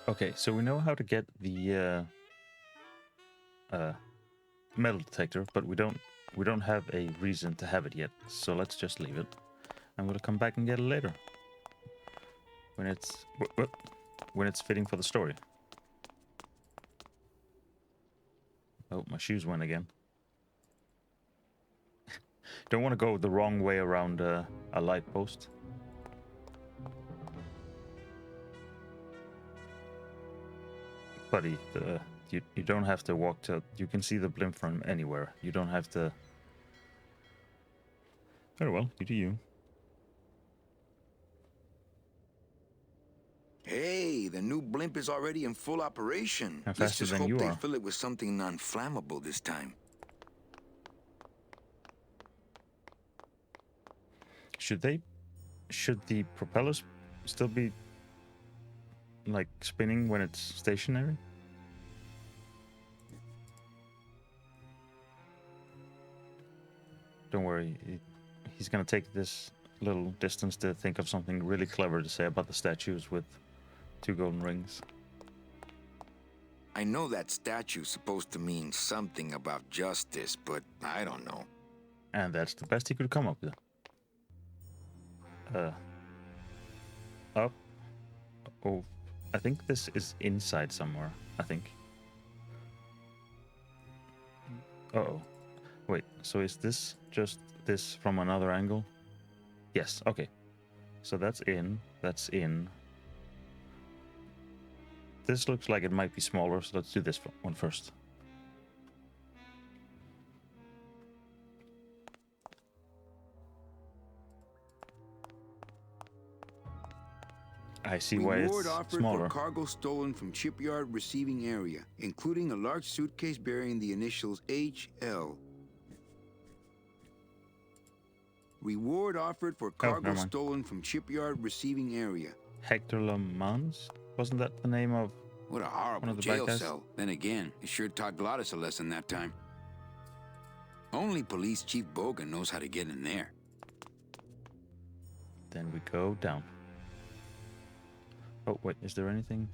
Okay, so we know how to get the metal detector, but we don't have a reason to have it yet. So let's just leave it, and we'll come back and get it later when it's fitting for the story. Oh, my shoes went again. Don't want to go the wrong way around a light post. Buddy, you don't have to walk to... You can see the blimp from anywhere. You don't have to... Very well, you do you. Hey, the new blimp is already in full operation. And Let's faster just than hope you they are. fill it with something non-flammable this time. Should the propellers still be like spinning when it's stationary? Don't worry, he's gonna take this little distance to think of something really clever to say about the statues with 2 golden rings. I know that statue's supposed to mean something about justice, but I don't know. And that's the best he could come up with. Up. Oh, I think this is inside somewhere. I think. Uh-oh. Wait, so is this just this from another angle? Yes, okay. So that's in. This looks like it might be smaller, so let's do this one first. I see why Reward it's offered smaller. for cargo stolen from shipyard receiving area, including a large suitcase bearing the initials HL. Reward offered for cargo never mind. stolen from shipyard receiving area. Hector Le Mans? Wasn't that the name of What a one horrible of the jail bad guys? cell. Then again, it sure taught Glottis a lesson that time. Only Police Chief Bogan knows how to get in there. Then we go down. Oh, wait, is there anything?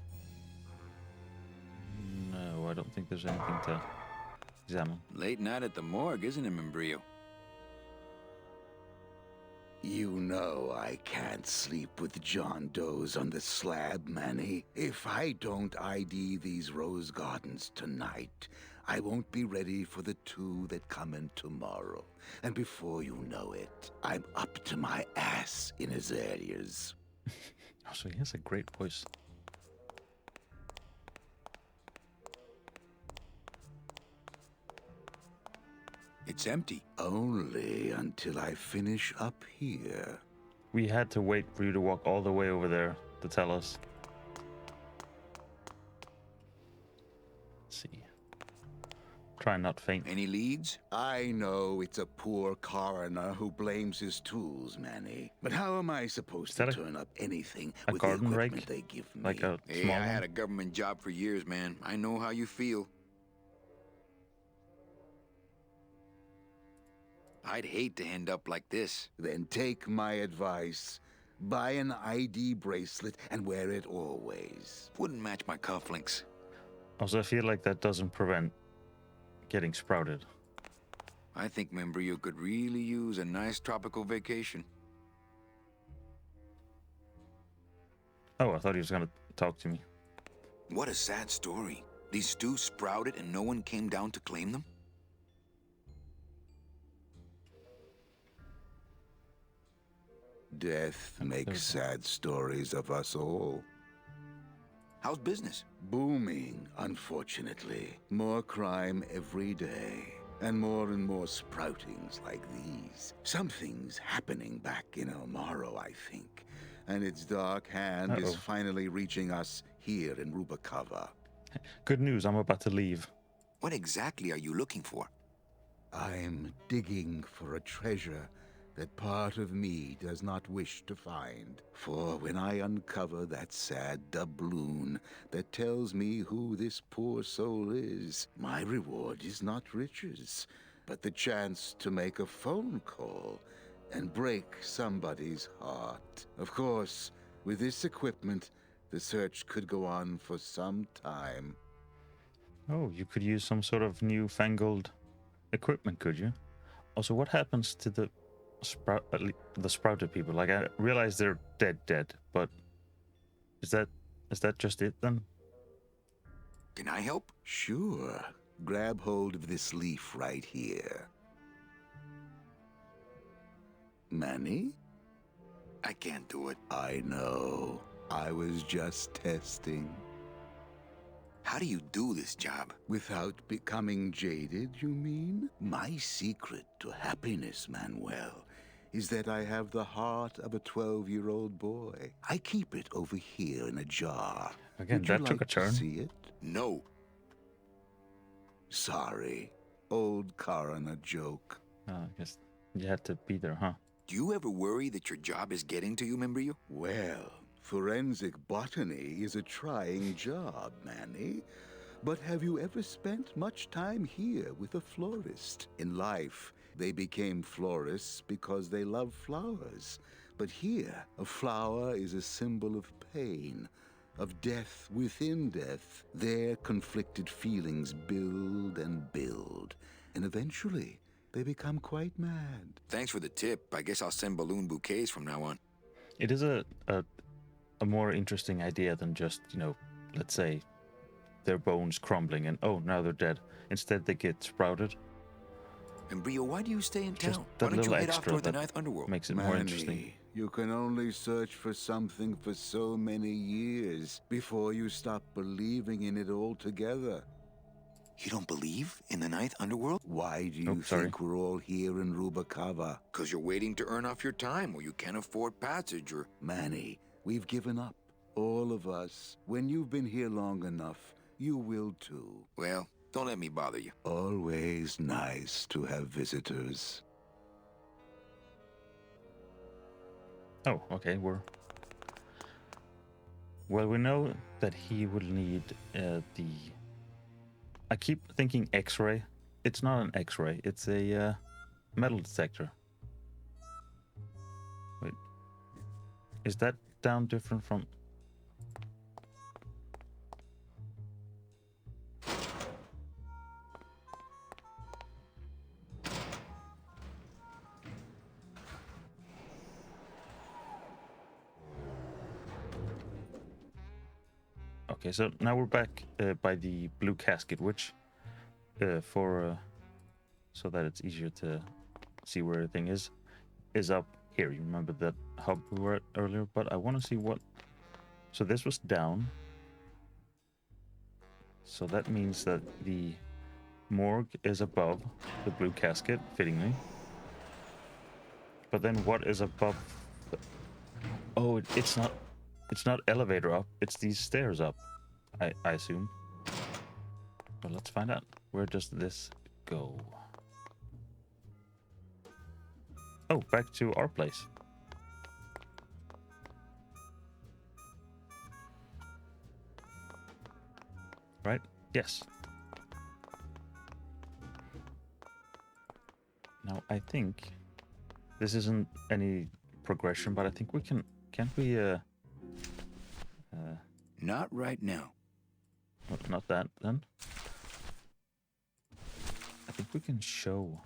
No, I don't think there's anything to examine. Late night at the morgue, isn't it, Membrillo? You know I can't sleep with John Doe's on the slab, Manny. If I don't ID these rose gardens tonight, I won't be ready for the 2 that come in tomorrow. And before you know it, I'm up to my ass in azaleas. Oh, so he has a great voice. It's empty. Only until I finish up here. We had to wait for you to walk all the way over there to tell us. Let's see. Try and not faint. Any leads? I know it's a poor coroner who blames his tools, Manny. But how am I supposed to turn up anything a with the garden equipment rake? they give me? Like a Hey, small I had one? a government job for years, man. I know how you feel. I'd hate to end up like this. Then take my advice. Buy an ID bracelet and wear it always. Wouldn't match my cufflinks. Also, I feel like that doesn't prevent getting sprouted. I think Membrillo could really use a nice tropical vacation. Oh, I thought he was gonna talk to me. What a sad story. These stews sprouted and no one came down to claim them? Death makes sad stories of us all. How's business? Booming, unfortunately. More crime every day. And more sproutings like these. Something's happening back in El Morro, I think. And its dark hand is finally reaching us here in Rubacava. Good news, I'm about to leave. What exactly are you looking for? I'm digging for a treasure that part of me does not wish to find. For when I uncover that sad doubloon that tells me who this poor soul is, my reward is not riches, but the chance to make a phone call and break somebody's heart. Of course, with this equipment, The search could go on for some time. Oh, you could use some sort of newfangled equipment, could you? Also, what happens to the the sprouted people? Like, I realize they're dead, but is that just it then? Can I help? Sure. Grab hold of this leaf right here. Manny? I can't do it. I know. I was just testing. How do you do this job? Without becoming jaded, you mean? My secret to happiness, Manuel, is that I have the heart of a 12-year-old boy. I keep it over here in a jar. Again, Would you that took like a turn. to see it? No. Sorry. Old coroner joke. I guess you had to be there, huh? Do you ever worry that your job is getting to you, Membrio? Well, forensic botany is a trying job, Manny. But have you ever spent much time here with a florist? In life, they became florists because they love flowers. But here, a flower is a symbol of pain, of death within death. Their conflicted feelings build and build, and eventually, they become quite mad. Thanks for the tip. I guess I'll send balloon bouquets from now on. It is a more interesting idea than just, let's say their bones crumbling and oh, now they're dead. Instead, they get sprouted. Membrio, why do you stay in Just town? that Why don't you little head off extra toward the that Ninth Underworld? makes it more interesting. Manny, you can only search for something for so many years before you stop believing in it altogether. You don't believe in the Ninth Underworld? Why do you sorry. think we're all here in Rubacava? Because you're waiting to earn off your time, or you can't afford passage, or... Manny, we've given up. All of us. When you've been here long enough, you will too. Well, don't let me bother you. Always nice to have visitors. Oh, okay, well, we know that he will need the... I keep thinking X-ray. It's not an X-ray. It's a metal detector. Wait. Is that down different from... Okay, so now we're back by the blue casket, which so that it's easier to see where everything is up here. You remember that hub we were at earlier, but I want to see what... So this was down. So that means that the morgue is above the blue casket, fittingly. But then what is above... Oh, it's not elevator up, it's these stairs up, I assume. But let's find out. Where does this go? Oh, back to our place. Right? Yes. Now, I think this isn't any progression, but I think we can... Can't we, Not right now. not that, then. I think we can show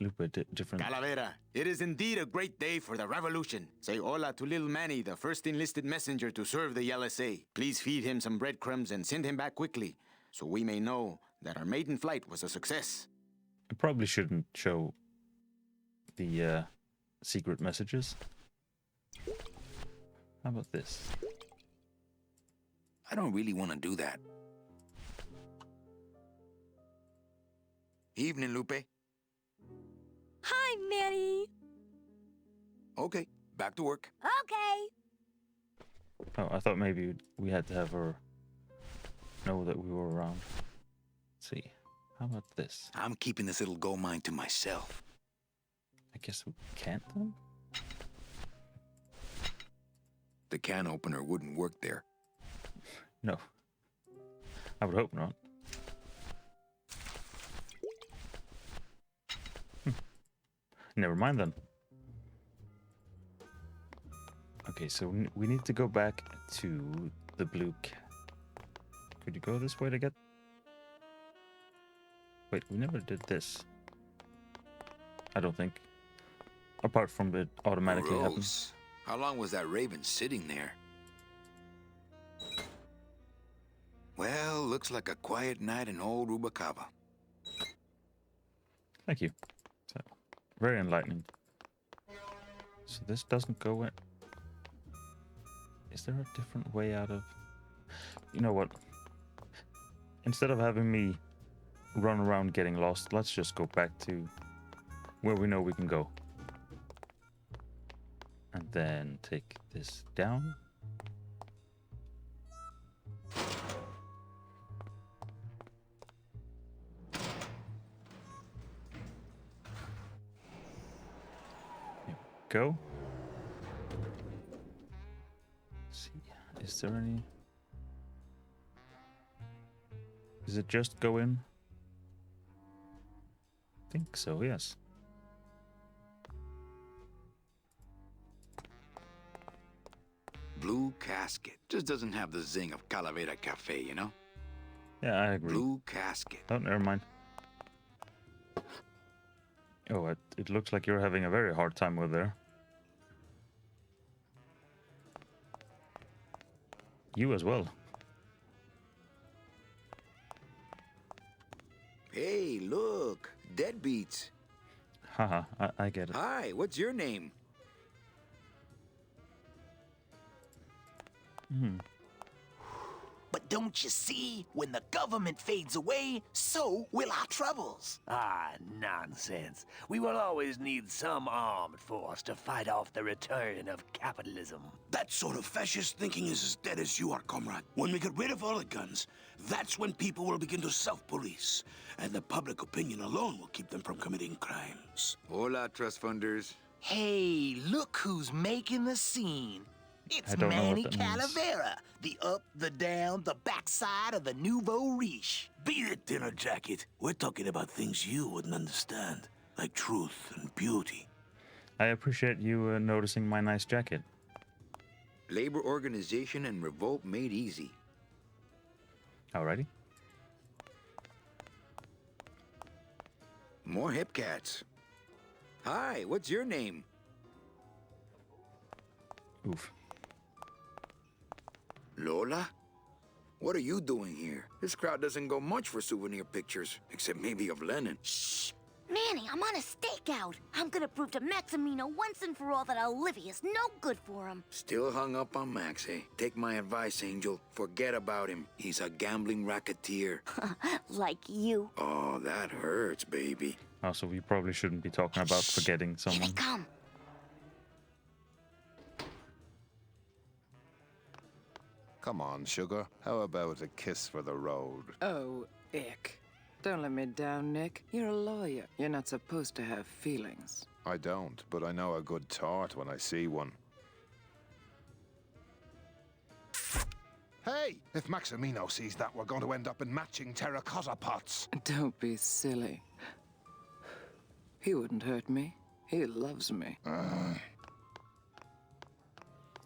Lupe different... Calavera, it is indeed a great day for the revolution. Say hola to little Manny, the first enlisted messenger to serve the LSA. Please feed him some breadcrumbs and send him back quickly, so we may know that our maiden flight was a success. I probably shouldn't show the secret messages. How about this? I don't really want to do that. Evening, Lupe. Hi, Manny. Okay, back to work. Okay. Oh, I thought maybe we had to have her know that we were around. Let's see. How about this? I'm keeping this little gold mine to myself. I guess we can't then? The can opener wouldn't work there. No. I would hope not. Never mind then. Okay, so we need to go back to the blue Could you go this way to get... Wait, we never did this. I don't think. Apart from it automatically happens. Gross. How long was that raven sitting there? Well, looks like a quiet night in old Rubacava. Thank you. So, very enlightening. So this doesn't go in... Is there a different way out of... You know what? Instead of having me run around getting lost, let's just go back to where we know we can go. And then take this down. Here we go. Let's see, is there any... Does it just go in? I think so, yes. Blue casket. Just doesn't have the zing of Calavera Cafe, you know? Yeah, I agree. Blue casket. Oh, never mind. Oh, it looks like you're having a very hard time with there. You as well. Hey, look. Deadbeats. Haha, I get it. Hi, what's your name? But don't you see, when the government fades away, so will our troubles. Ah, nonsense. We will always need some armed force to fight off the return of capitalism. That sort of fascist thinking is as dead as you are, comrade. When we get rid of all the guns, that's when people will begin to self-police. And the public opinion alone will keep them from committing crimes. Hola, trust funders. Hey, look who's making the scene. It's I don't know what Manny that means. Calavera, the up, the down, the backside of the nouveau riche. Beat it, dinner jacket. We're talking about things you wouldn't understand, like truth and beauty. I appreciate you noticing my nice jacket. Labor organization and revolt made easy. Alrighty. More hip cats. Hi, what's your name? Oof. Lola? What are you doing here? This crowd doesn't go much for souvenir pictures, except maybe of Lenin. Shh! Manny, I'm on a stakeout. I'm gonna prove to Maximino once and for all that Olivia's no good for him. Still hung up on Max, eh? Take my advice, Angel. Forget about him. He's a gambling racketeer. Like you. Oh, that hurts, baby. Also, we probably shouldn't be talking about forgetting Here someone. they come. Come on, sugar. How about a kiss for the road? Oh, ick. Don't let me down, Nick. You're a lawyer. You're not supposed to have feelings. I don't, but I know a good tart when I see one. Hey! If Maximino sees that, we're going to end up in matching terracotta pots. Don't be silly. He wouldn't hurt me. He loves me.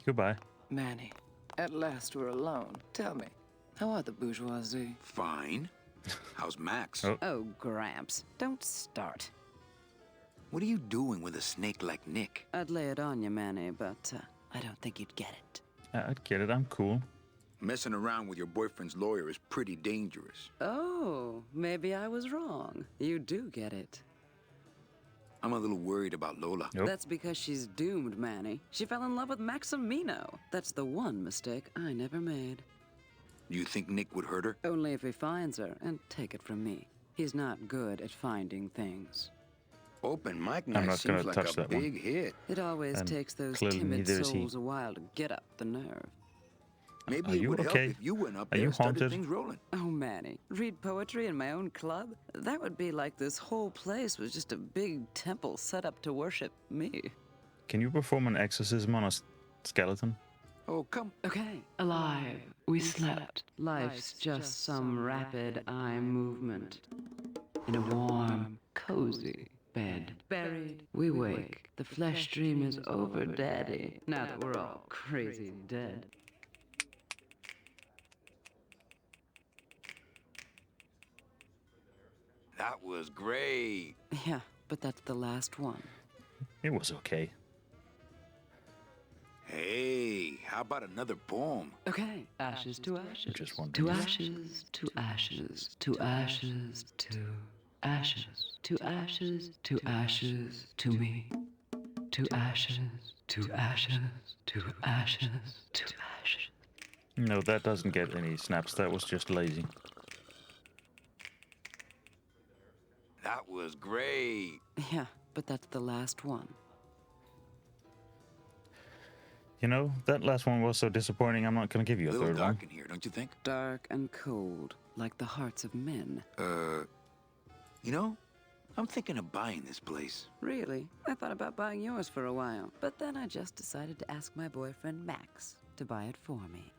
Goodbye. Manny, at last we're alone. Tell me, how are the bourgeoisie? Fine. How's Max? Oh. Oh, Gramps, don't start. What are you doing with a snake like Nick? I'd lay it on you, Manny, but I don't think you'd get it. I get it, I'm cool. Messing around with your boyfriend's lawyer is pretty dangerous. Oh, maybe I was wrong. You do get it. I'm a little worried about Lola. Nope. That's because she's doomed, Manny. She fell in love with Maximino. That's the one mistake I never made. Do you think Nick would hurt her? Only if he finds her, and take it from me. He's not good at finding things. Open mic I'm night not seems gonna like touch a that one. big hit. It always And takes those clearly timid neither is he. souls a while to get up the nerve. Maybe Are it you would okay? help if you went up Are there you and started haunted? things rolling. Oh, Manny, read poetry in my own club? That would be like this whole place was just a big temple set up to worship me. Can you perform an exorcism on a skeleton? Oh, come. Okay. Alive, we slept. Life's just some rapid eye movement. In a warm, cozy bed, buried, we wake. The flesh dream is over, Daddy, now that we're all crazy dead. That was great. Yeah, but that's the last one. It was okay. Hey, how about another poem? Okay, ashes to ashes. Just one. To ashes, to ashes, to ashes, to ashes, to ashes, to ashes, to me. To ashes, to ashes, to ashes, to ashes. No, that doesn't get any snaps. That was just lazy. That was great. Yeah, but that's the last one. You know, that last one was so disappointing, I'm not going to give you a A little third dark one. in here, don't you think? Dark and cold, like the hearts of men. You know, I'm thinking of buying this place. Really? I thought about buying yours for a while, but then I just decided to ask my boyfriend Max to buy it for me.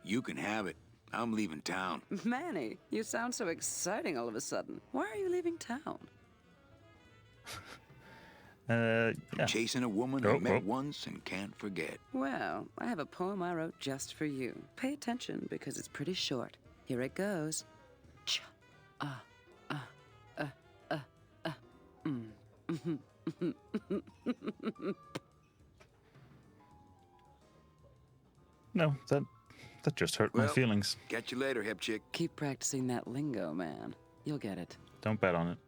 You can have it. I'm leaving town. Manny, you sound so exciting all of a sudden. Why are you leaving town? Yeah. Chasing a woman I met once and can't forget. Well, I have a poem I wrote just for you. Pay attention because it's pretty short. Here it goes. Ch No, that just hurt my feelings. Catch you later, hip chick. Keep practicing that lingo, man. You'll get it. Don't bet on it.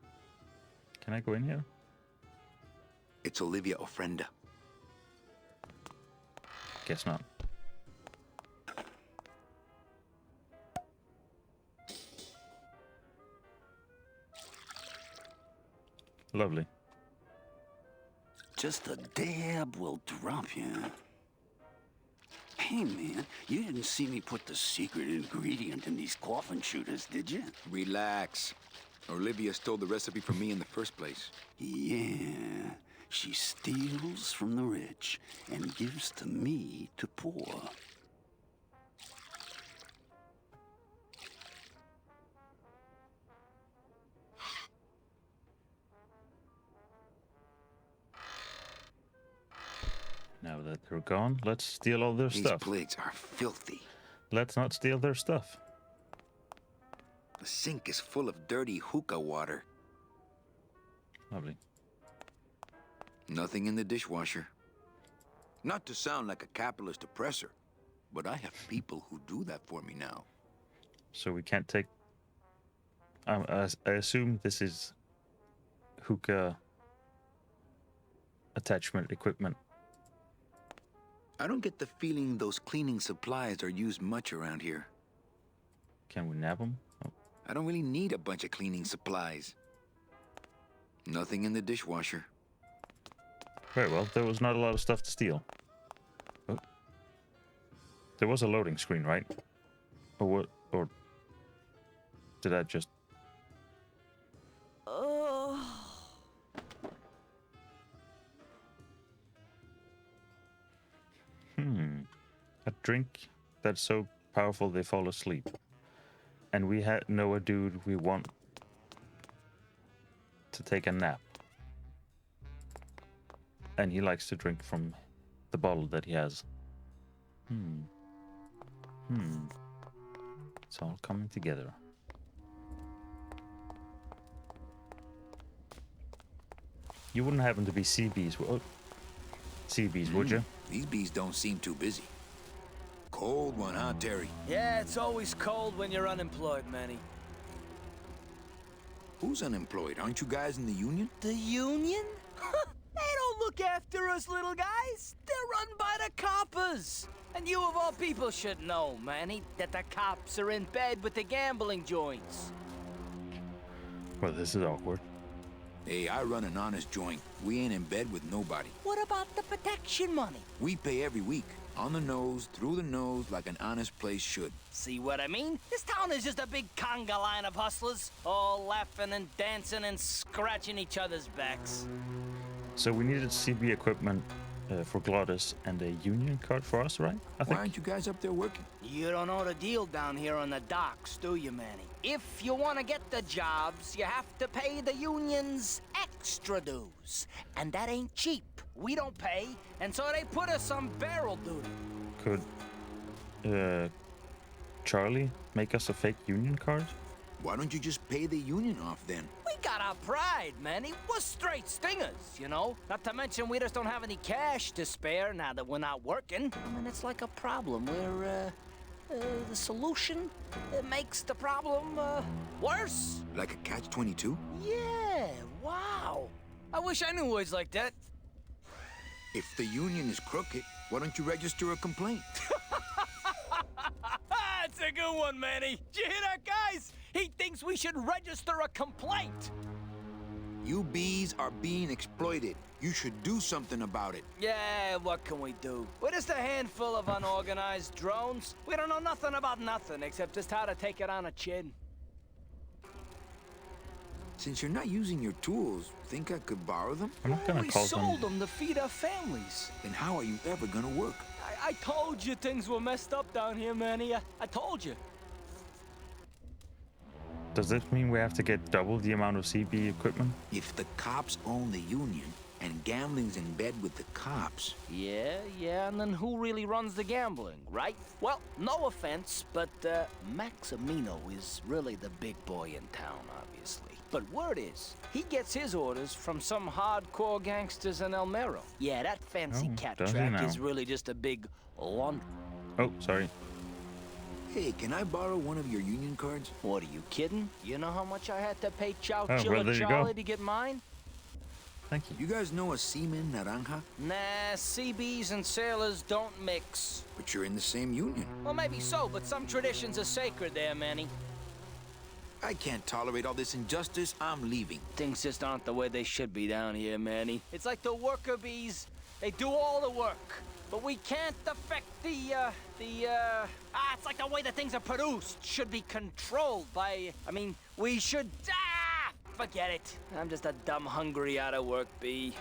Can I go in here? It's Olivia Ofrenda. Guess not. Lovely. Just a dab will drop you. Hey, man, you didn't see me put the secret ingredient in these coffin shooters, did you? Relax. Olivia stole the recipe from me in the first place. Yeah, she steals from the rich and gives to me to poor. Now that they're gone, let's steal all their These stuff. plates are filthy. Let's not steal their stuff. The sink is full of dirty hookah water. Lovely. Nothing in the dishwasher. Not to sound like a capitalist oppressor, but I have people who do that for me now. So we can't take... I assume this is hookah attachment equipment. I don't get the feeling those cleaning supplies are used much around here. Can we nab them? Oh. I don't really need a bunch of cleaning supplies. Nothing in the dishwasher. Very well, there was not a lot of stuff to steal. Oh. There was a loading screen, right? Or what? Or did I just... A drink that's so powerful they fall asleep. And we know a dude we want to take a nap. And he likes to drink from the bottle that he has. It's all coming together. You wouldn't happen to be CBs, would you? These bees don't seem too busy. Cold one, huh, Terry? Yeah, it's always cold when you're unemployed, Manny. Who's unemployed? Aren't you guys in the union? The union? They don't look after us little guys. They're run by the coppers. And you of all people should know, Manny, that the cops are in bed with the gambling joints. Well, this is awkward. Hey, I run an honest joint. We ain't in bed with nobody. What about the protection money? We pay every week. On the nose, through the nose, like an honest place should. See what I mean? This town is just a big conga line of hustlers, all laughing and dancing and scratching each other's backs. So we needed CB equipment for Glottis and a union card for us, right? I Why think. aren't you guys up there working? You don't know the deal down here on the docks, do you, Manny? If you want to get the jobs, you have to pay the unions extra dues. And that ain't cheap. We don't pay, and so they put us on barrel duty. Could Charlie make us a fake union card? Why don't you just pay the union off then? We got our pride, Manny. We're straight stingers, you know? Not to mention we just don't have any cash to spare now that we're not working. I mean, it's like a problem where, the solution makes the problem, worse. Like a catch-22? Yeah, wow. I wish I knew words like that. If the union is crooked, why don't you register a complaint? That's a good one, Manny. Did you hear that, guys? He thinks we should register a complaint. You bees are being exploited. You should do something about it. Yeah, what can we do? We're just a handful of unorganized drones. We don't know nothing about nothing except just how to take it on a chin. Since you're not using your tools, think I could borrow them? I'm not gonna We call sold them. them to feed our families. Then how are you ever gonna work? I told you things were messed up down here, Manny. I told you. Does this mean we have to get double the amount of CB equipment? If the cops own the union and gambling's in bed with the cops, Yeah, and then who really runs the gambling, right? Well, no offense, but Maximino is really the big boy in town, obviously. But word is, he gets his orders from some hardcore gangsters in El Mero. Yeah, that fancy Oh, cat does he track now? is really just a big laundry. Oh, sorry. hey, can I borrow one of your union cards? What, are you kidding? You know how much I had to pay Chow Oh, Chilla well, there you go. Charlie to get mine? Thank you. You guys know a seaman naranja? Nah, CBs and sailors don't mix. But you're in the same union. Well, maybe so, but some traditions are sacred there, Manny. I can't tolerate all this injustice. I'm leaving. Things just aren't the way they should be down here, Manny. It's like the worker bees. They do all the work, but we can't affect it's like the way that things are produced should be controlled by, we should, forget it. I'm just a dumb, hungry, out of work bee.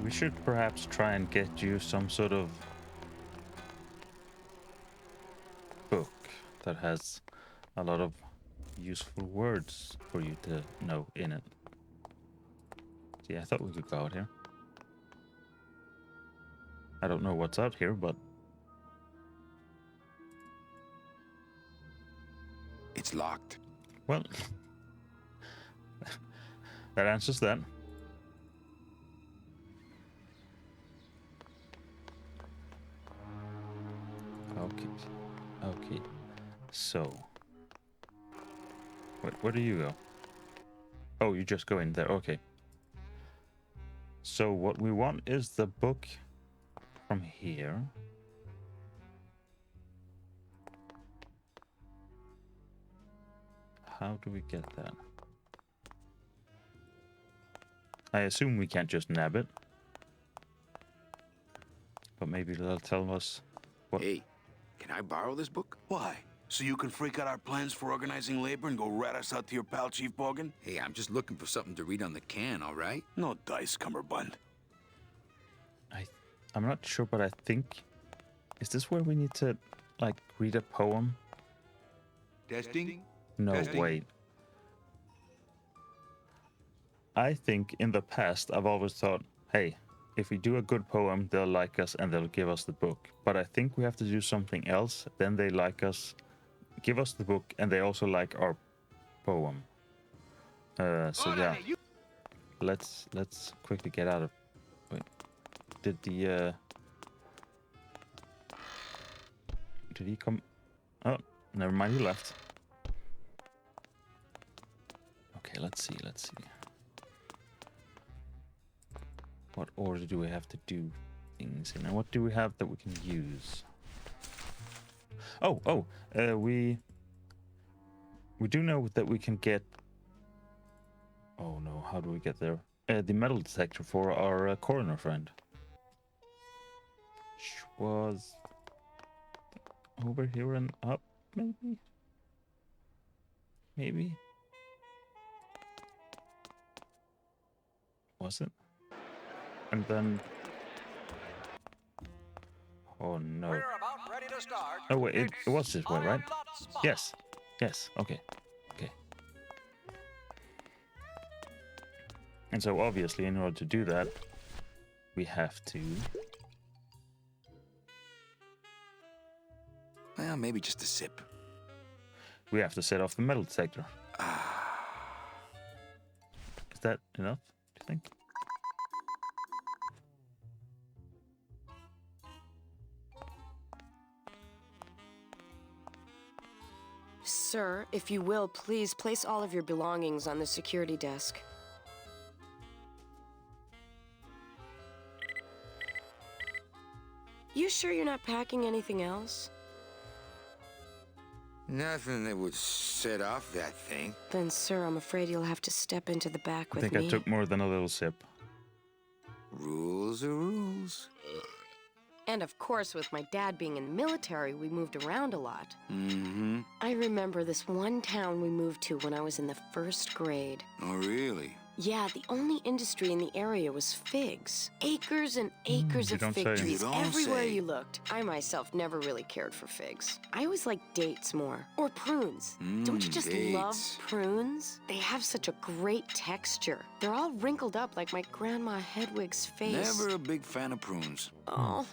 We should perhaps try and get you some sort of book that has a lot of useful words for you to know in it. Yeah, I thought we could go out here. I don't know what's out here, but It's locked. well, that answers that. Okay. So, where do you go? Oh, you just go in there. Okay. So what we want is the book from here. How do we get that? I assume we can't just nab it. But maybe they'll tell us what... Hey, can I borrow this book? Why? So you can freak out our plans for organizing labor and go rat us out to your pal, Chief Bogan? Hey, I'm just looking for something to read on the can, all right? No dice, Cummerbund. I'm not sure, but I think... Is this where we need to, like, read a poem? Testing? No, Testing. wait. I think in the past, I've always thought, hey, if we do a good poem, they'll like us and they'll give us the book. But I think we have to do something else. Then they like us, give us the book, and they also like our poem. So yeah, let's quickly get out of. Wait, did he come? Oh, never mind, he left. Okay, let's see. What order do we have to do things in? And what do we have that we can use? We do know that we can get... Oh no, how do we get there? The metal detector for our coroner friend. Which was... over here and up, maybe? Maybe? Was it? And then Oh no. We're about ready to start. Oh wait, it was this way, right? Pilot spot. Yes. Yes. Okay. Okay. And so obviously, in order to do that, we have to. Well, maybe just a sip. We have to set off the metal detector. Is that enough? Do you think? Sir, if you will, please place all of your belongings on the security desk. You sure you're not packing anything else? Nothing that would set off that thing. Then, sir, I'm afraid you'll have to step into the back I with think me. I took more than a little sip. Rules are rules. And of course, with my dad being in the military, we moved around a lot. Mm-hmm. I remember this one town we moved to when I was in the 1st grade. Oh, really? Yeah, the only industry in the area was figs. Acres and acres You of don't fig say. trees You don't everywhere say. you looked. I myself never really cared for figs. I always liked dates more. Or prunes. Don't you just love Dates. prunes? They have such a great texture. They're all wrinkled up like my Grandma Hedwig's face. Never a big fan of prunes. Oh,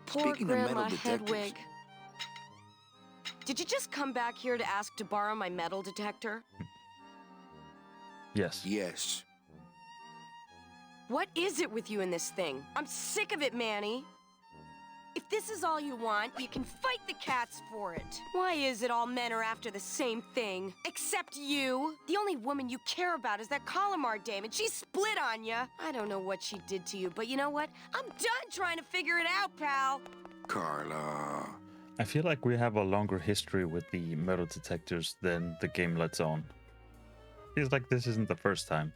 poor Speaking of metal Grandma detectors. Hedwig. Did you just come back here to ask to borrow my metal detector? Yes. Yes. What is it with you in this thing? I'm sick of it, Manny. If this is all you want, you can fight the cats for it. Why is it all men are after the same thing? Except you. The only woman you care about is that Calamar dame, and she split on you. I don't know what she did to you, but you know what? I'm done trying to figure it out, pal. Carla. I feel like we have a longer history with the metal detectors than the game lets on. Feels like this isn't the first time.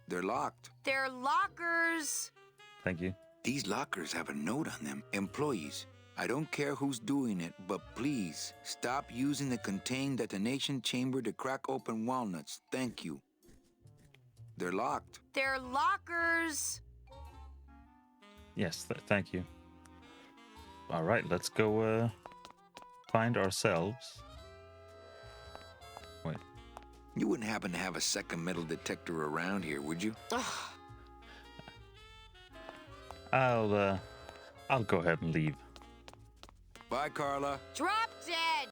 They're locked. They're lockers. Thank you. These lockers have a note on them. Employees, I don't care who's doing it, but please stop using the contained detonation chamber to crack open walnuts. Thank you. They're locked. They're lockers. Yes, thank you. All right, let's go find ourselves. Wait. You wouldn't happen to have a second metal detector around here, would you? I'll go ahead and leave. Bye, Carla. Drop dead.